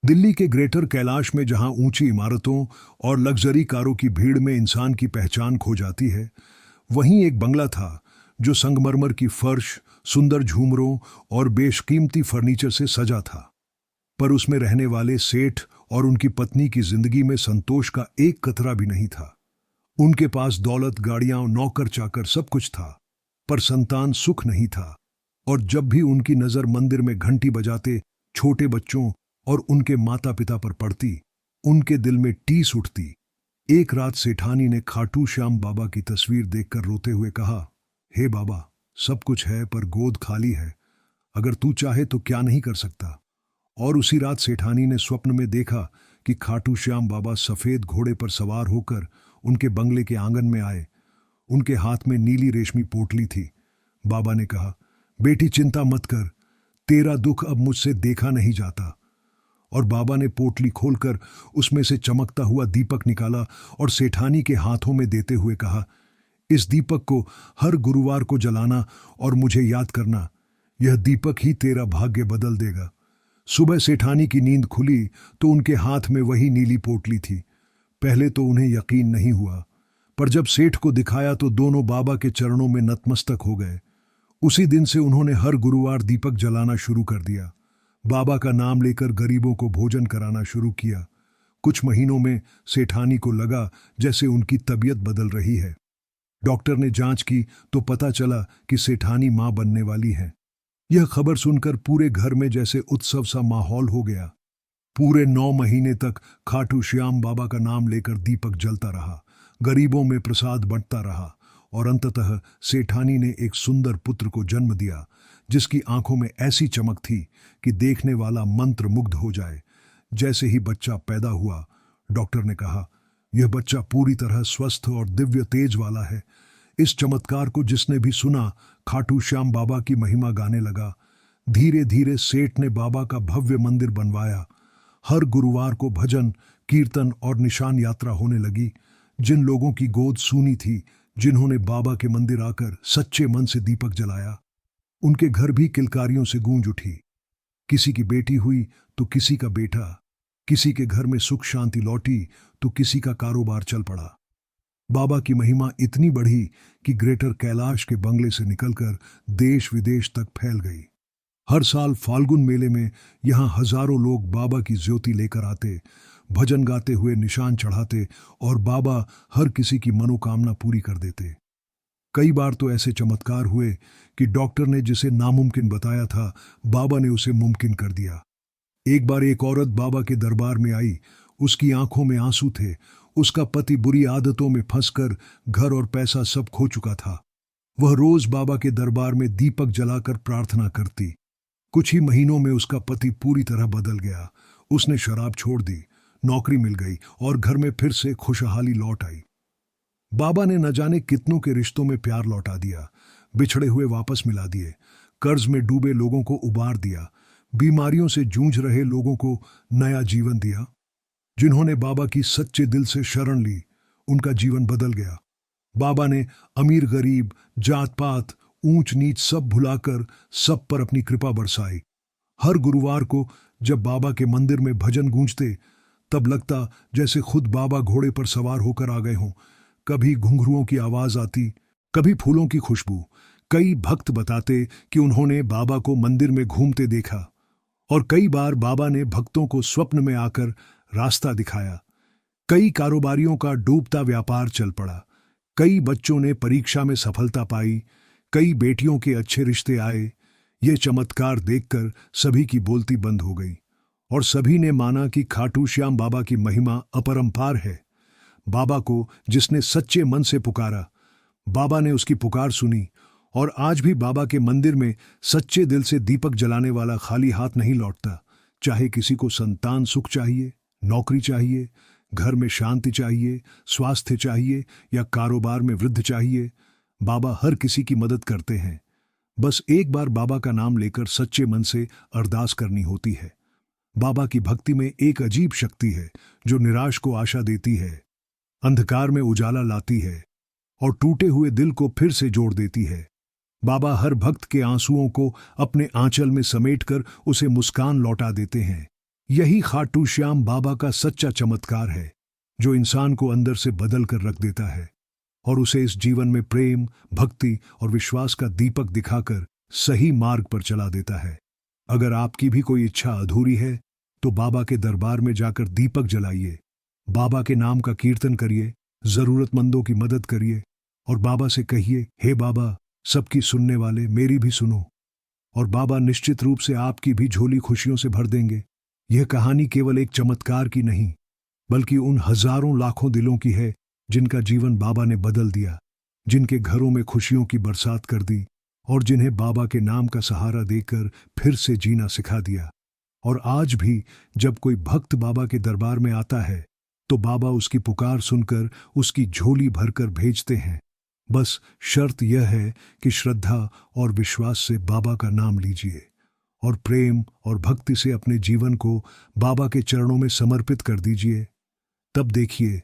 दिल्ली के ग्रेटर कैलाश में जहां ऊंची इमारतों और लग्जरी कारों की भीड़ में इंसान की पहचान खो जाती है, वहीं एक बंगला था जो संगमरमर की फर्श, सुंदर झूमरों और बेशकीमती फर्नीचर से सजा था। पर उसमें रहने वाले सेठ और उनकी पत्नी की जिंदगी में संतोष का एक कतरा भी नहीं था। उनके पास दौलत, गाड़ियां, नौकर चाकर सब कुछ था, पर संतान सुख नहीं था। और जब भी उनकी नजर मंदिर में घंटी बजाते छोटे बच्चों और उनके माता पिता पर पड़ती, उनके दिल में टीस उठती। एक रात सेठानी ने खाटू श्याम बाबा की तस्वीर देखकर रोते हुए कहा, हे बाबा, सब कुछ है पर गोद खाली है। अगर तू चाहे तो क्या नहीं कर सकता। और उसी रात सेठानी ने स्वप्न में देखा कि खाटू श्याम बाबा सफेद घोड़े पर सवार होकर उनके बंगले के आंगन में आए। उनके हाथ में नीली रेशमी पोटली थी। बाबा ने कहा, बेटी चिंता मत कर, तेरा दुख अब मुझसे देखा नहीं जाता। और बाबा ने पोटली खोलकर उसमें से चमकता हुआ दीपक निकाला और सेठानी के हाथों में देते हुए कहा, इस दीपक को हर गुरुवार को जलाना और मुझे याद करना। यह दीपक ही तेरा भाग्य बदल देगा। सुबह सेठानी की नींद खुली तो उनके हाथ में वही नीली पोटली थी। पहले तो उन्हें यकीन नहीं हुआ, पर जब सेठ को दिखाया तो दोनों बाबा के चरणों में नतमस्तक हो गए। उसी दिन से उन्होंने हर गुरुवार दीपक जलाना शुरू कर दिया। बाबा का नाम लेकर गरीबों को भोजन कराना शुरू किया। कुछ महीनों में सेठानी को लगा जैसे उनकी तबीयत बदल रही है। डॉक्टर ने जांच की तो पता चला कि सेठानी मां बनने वाली है। यह खबर सुनकर पूरे घर में जैसे उत्सव सा माहौल हो गया। पूरे 9 महीने तक खाटू श्याम बाबा का नाम लेकर दीपक जलता रहा, गरीबों में प्रसाद बंटता रहा और अंततः सेठानी ने एक सुंदर पुत्र को जन्म दिया, जिसकी आंखों में ऐसी चमक थी कि देखने वाला मंत्र मुग्ध हो जाए। जैसे ही बच्चा पैदा हुआ, डॉक्टर ने कहा, यह बच्चा पूरी तरह स्वस्थ और दिव्य तेज वाला है। इस चमत्कार को जिसने भी सुना, खाटू श्याम बाबा की महिमा गाने लगा। धीरे धीरे सेठ ने बाबा का भव्य मंदिर बनवाया। हर गुरुवार को भजन, कीर्तन और निशान यात्रा होने लगी। जिन लोगों की गोद सूनी थी, जिन्होंने बाबा के मंदिर आकर सच्चे मन से दीपक जलाया, उनके घर भी किलकारियों से गूंज उठी। किसी की बेटी हुई तो किसी का बेटा, किसी के घर में सुख शांति लौटी तो किसी का कारोबार चल पड़ा। बाबा की महिमा इतनी बढ़ी कि ग्रेटर कैलाश के बंगले से निकलकर देश विदेश तक फैल गई। हर साल फाल्गुन मेले में यहाँ हजारों लोग बाबा की ज्योति लेकर आते, भजन गाते हुए निशान चढ़ाते और बाबा हर किसी की मनोकामना पूरी कर देते। कई बार तो ऐसे चमत्कार हुए कि डॉक्टर ने जिसे नामुमकिन बताया था, बाबा ने उसे मुमकिन कर दिया। एक बार एक औरत बाबा के दरबार में आई। उसकी आंखों में आंसू थे। उसका पति बुरी आदतों में फंसकर घर और पैसा सब खो चुका था। वह रोज बाबा के दरबार में दीपक जलाकर प्रार्थना करती। कुछ ही महीनों में उसका पति पूरी तरह बदल गया। उसने शराब छोड़ दी, नौकरी मिल गई और घर में फिर से खुशहाली लौट आई। बाबा ने न जाने कितनों के रिश्तों में प्यार लौटा दिया, बिछड़े हुए वापस मिला दिए, कर्ज में डूबे लोगों को उबार दिया, बीमारियों से जूझ रहे लोगों को नया जीवन दिया। जिन्होंने बाबा की सच्चे दिल से शरण ली, उनका जीवन बदल गया। बाबा ने अमीर गरीब, जात पात, ऊंच नीच सब भुलाकर सब पर अपनी कृपा बरसाई। हर गुरुवार को जब बाबा के मंदिर में भजन गूंजते, तब लगता जैसे खुद बाबा घोड़े पर सवार होकर आ गए हों। कभी घुंघरुओं की आवाज आती, कभी फूलों की खुशबू। कई भक्त बताते कि उन्होंने बाबा को मंदिर में घूमते देखा और कई बार बाबा ने भक्तों को स्वप्न में आकर रास्ता दिखाया। कई कारोबारियों का डूबता व्यापार चल पड़ा। कई बच्चों ने परीक्षा में सफलता पाई। कई बेटियों के अच्छे रिश्ते आए। ये चमत्कार देखकर सभी की बोलती बंद हो गई और सभी ने माना कि खाटू श्याम बाबा की महिमा अपरंपार है। बाबा को जिसने सच्चे मन से पुकारा, बाबा ने उसकी पुकार सुनी और आज भी बाबा के मंदिर में सच्चे दिल से दीपक जलाने वाला खाली हाथ नहीं लौटता। चाहे किसी को संतान सुख चाहिए, नौकरी चाहिए, घर में शांति चाहिए, स्वास्थ्य चाहिए या कारोबार में वृद्धि चाहिए, बाबा हर किसी की मदद करते हैं। बस एक बार बाबा का नाम लेकर सच्चे मन से अरदास करनी होती है। बाबा की भक्ति में एक अजीब शक्ति है जो निराश को आशा देती है, अंधकार में उजाला लाती है और टूटे हुए दिल को फिर से जोड़ देती है। बाबा हर भक्त के आंसुओं को अपने आंचल में समेटकर उसे मुस्कान लौटा देते हैं। यही खाटू श्याम बाबा का सच्चा चमत्कार है, जो इंसान को अंदर से बदल कर रख देता है और उसे इस जीवन में प्रेम, भक्ति और विश्वास का दीपक दिखाकर सही मार्ग पर चला देता है। अगर आपकी भी कोई इच्छा अधूरी है तो बाबा के दरबार में जाकर दीपक जलाइए, बाबा के नाम का कीर्तन करिए, जरूरतमंदों की मदद करिए और बाबा से कहिए, हे बाबा, सबकी सुनने वाले मेरी भी सुनो। और बाबा निश्चित रूप से आपकी भी झोली खुशियों से भर देंगे। यह कहानी केवल एक चमत्कार की नहीं, बल्कि उन हजारों लाखों दिलों की है जिनका जीवन बाबा ने बदल दिया, जिनके घरों में खुशियों की बरसात कर दी और जिन्हें बाबा के नाम का सहारा देकर फिर से जीना सिखा दिया। और आज भी जब कोई भक्त बाबा के दरबार में आता है तो बाबा उसकी पुकार सुनकर उसकी झोली भरकर भेजते हैं। बस शर्त यह है कि श्रद्धा और विश्वास से बाबा का नाम लीजिए और प्रेम और भक्ति से अपने जीवन को बाबा के चरणों में समर्पित कर दीजिए। तब देखिए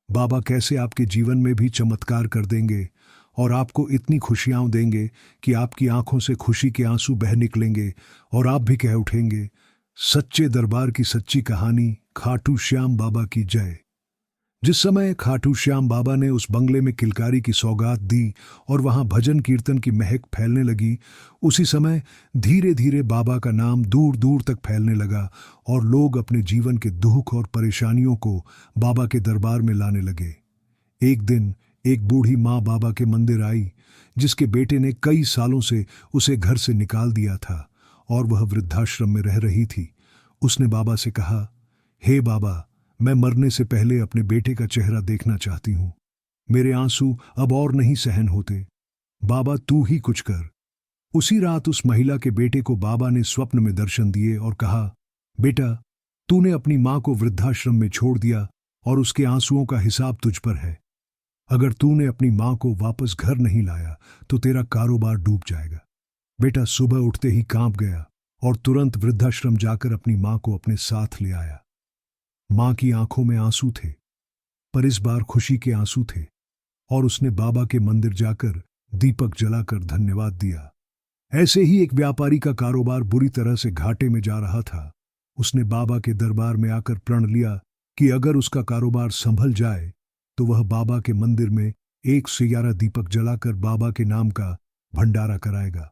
बाबा कैसे आपके जीवन में भी चमत्कार कर देंगे और आपको इतनी खुशियां देंगे कि आपकी आंखों से खुशी के आंसू बह निकलेंगे और आप भी कह उठेंगे, सच्चे दरबार की सच्ची कहानी, खाटू श्याम बाबा की जय। जिस समय खाटू श्याम बाबा ने उस बंगले में किलकारी की सौगात दी और वहां भजन कीर्तन की महक फैलने लगी, उसी समय धीरे धीरे बाबा का नाम दूर दूर तक फैलने लगा और लोग अपने जीवन के दुख और परेशानियों को बाबा के दरबार में लाने लगे। एक दिन एक बूढ़ी माँ बाबा के मंदिर आई, जिसके बेटे ने कई सालों से उसे घर से निकाल दिया था और वह वृद्धाश्रम में रह रही थी। उसने बाबा से कहा, हे बाबा, मैं मरने से पहले अपने बेटे का चेहरा देखना चाहती हूं। मेरे आंसू अब और नहीं सहन होते। बाबा, तू ही कुछ कर। उसी रात उस महिला के बेटे को बाबा ने स्वप्न में दर्शन दिए और कहा, बेटा, तूने अपनी मां को वृद्धाश्रम में छोड़ दिया और उसके आंसुओं का हिसाब तुझ पर है। अगर तूने अपनी मां को वापस घर नहीं लाया तो तेरा कारोबार डूब जाएगा। बेटा सुबह उठते ही कांप गया और तुरंत वृद्धाश्रम जाकर अपनी मां को अपने साथ ले आया। मां की आंखों में आंसू थे, पर इस बार खुशी के आंसू थे और उसने बाबा के मंदिर जाकर दीपक जलाकर धन्यवाद दिया। ऐसे ही एक व्यापारी का कारोबार बुरी तरह से घाटे में जा रहा था। उसने बाबा के दरबार में आकर प्रण लिया कि अगर उसका कारोबार संभल जाए तो वह बाबा के मंदिर में 111 दीपक जलाकर बाबा के नाम का भंडारा कराएगा।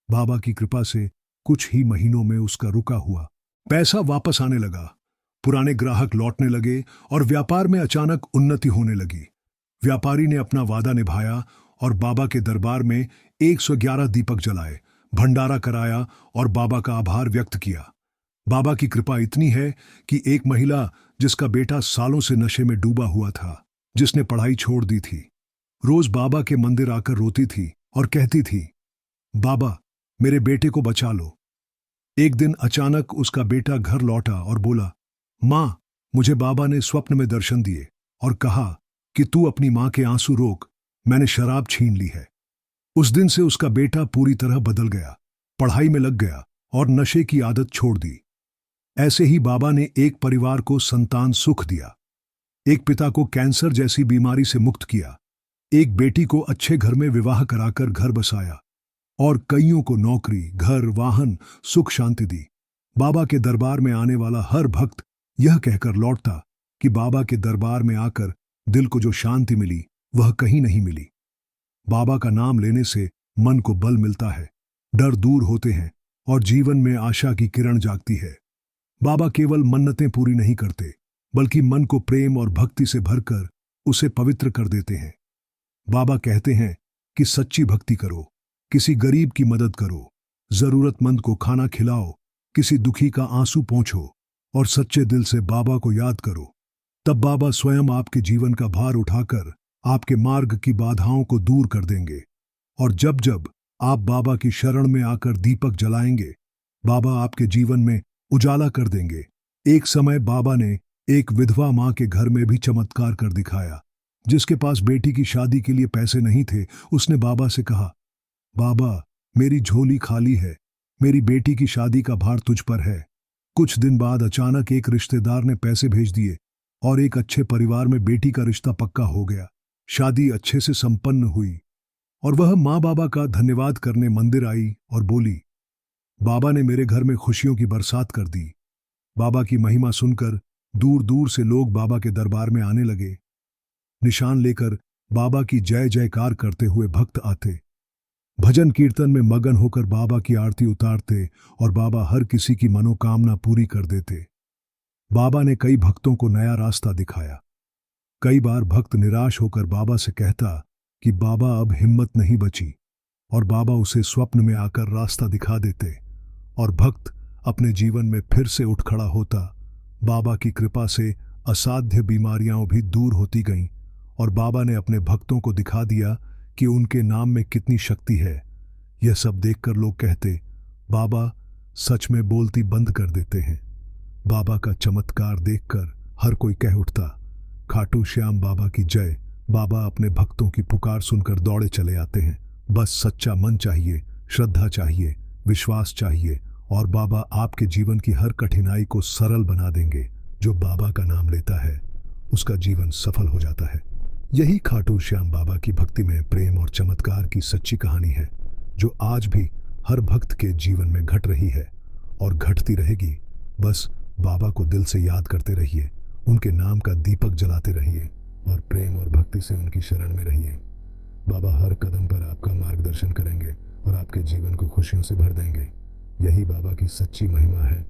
बाबा की कृपा से कुछ ही महीनों में उसका रुका हुआ पैसा वापस आने लगा। पुराने ग्राहक लौटने लगे और व्यापार में अचानक उन्नति होने लगी। व्यापारी ने अपना वादा निभाया और बाबा के दरबार में 111 दीपक जलाए, भंडारा कराया और बाबा का आभार व्यक्त किया। बाबा की कृपा इतनी है कि एक महिला जिसका बेटा सालों से नशे में डूबा हुआ था, जिसने पढ़ाई छोड़ दी थी, रोज बाबा के मंदिर आकर रोती थी और कहती थी, बाबा, मेरे बेटे को बचा लो। एक दिन अचानक उसका बेटा घर लौटा और बोला, मां, मुझे बाबा ने स्वप्न में दर्शन दिए और कहा कि तू अपनी मां के आंसू रोक, मैंने शराब छीन ली है। उस दिन से उसका बेटा पूरी तरह बदल गया, पढ़ाई में लग गया और नशे की आदत छोड़ दी। ऐसे ही बाबा ने एक परिवार को संतान सुख दिया, एक पिता को कैंसर जैसी बीमारी से मुक्त किया, एक बेटी को अच्छे घर में विवाह कराकर घर बसाया और कईयों को नौकरी, घर, वाहन, सुख शांति दी। बाबा के दरबार में आने वाला हर भक्त यह कहकर लौटता कि बाबा के दरबार में आकर दिल को जो शांति मिली वह कहीं नहीं मिली। बाबा का नाम लेने से मन को बल मिलता है, डर दूर होते हैं और जीवन में आशा की किरण जागती है। बाबा केवल मन्नतें पूरी नहीं करते, बल्कि मन को प्रेम और भक्ति से भरकर उसे पवित्र कर देते हैं। बाबा कहते हैं कि सच्ची भक्ति करो, किसी गरीब की मदद करो, जरूरतमंद को खाना खिलाओ, किसी दुखी का आंसू पोंछो और सच्चे दिल से बाबा को याद करो। तब बाबा स्वयं आपके जीवन का भार उठाकर आपके मार्ग की बाधाओं को दूर कर देंगे। और जब जब आप बाबा की शरण में आकर दीपक जलाएंगे, बाबा आपके जीवन में उजाला कर देंगे। एक समय बाबा ने एक विधवा मां के घर में भी चमत्कार कर दिखाया। जिसके पास बेटी की शादी के लिए पैसे नहीं थे, उसने बाबा से कहा, बाबा, मेरी झोली खाली है, मेरी बेटी की शादी का भार तुझ पर है। कुछ दिन बाद अचानक एक रिश्तेदार ने पैसे भेज दिए और एक अच्छे परिवार में बेटी का रिश्ता पक्का हो गया। शादी अच्छे से संपन्न हुई और वह माँ बाबा का धन्यवाद करने मंदिर आई और बोली, बाबा ने मेरे घर में खुशियों की बरसात कर दी। बाबा की महिमा सुनकर दूर दूर से लोग बाबा के दरबार में आने लगे। निशान लेकर बाबा की जय जयकार करते हुए भक्त आते, भजन कीर्तन में मगन होकर बाबा की आरती उतारते और बाबा हर किसी की मनोकामना पूरी कर देते। बाबा ने कई भक्तों को नया रास्ता दिखाया। कई बार भक्त निराश होकर बाबा से कहता कि बाबा अब हिम्मत नहीं बची, और बाबा उसे स्वप्न में आकर रास्ता दिखा देते और भक्त अपने जीवन में फिर से उठ खड़ा होता। बाबा की कृपा से असाध्य बीमारियां भी दूर होती गईं और बाबा ने अपने भक्तों को दिखा दिया कि उनके नाम में कितनी शक्ति है। यह सब देखकर लोग कहते, बाबा सच में बोलती बंद कर देते हैं। बाबा का चमत्कार देखकर हर कोई कह उठता, खाटू श्याम बाबा की जय। बाबा अपने भक्तों की पुकार सुनकर दौड़े चले आते हैं। बस सच्चा मन चाहिए, श्रद्धा चाहिए, विश्वास चाहिए और बाबा आपके जीवन की हर कठिनाई को सरल बना देंगे। जो बाबा का नाम लेता है उसका जीवन सफल हो जाता है। यही खाटू श्याम बाबा की भक्ति में प्रेम और चमत्कार की सच्ची कहानी है, जो आज भी हर भक्त के जीवन में घट रही है और घटती रहेगी। बस बाबा को दिल से याद करते रहिए, उनके नाम का दीपक जलाते रहिए और प्रेम और भक्ति से उनकी शरण में रहिए। बाबा हर कदम पर आपका मार्गदर्शन करेंगे और आपके जीवन को खुशियों से भर देंगे। यही बाबा की सच्ची महिमा है।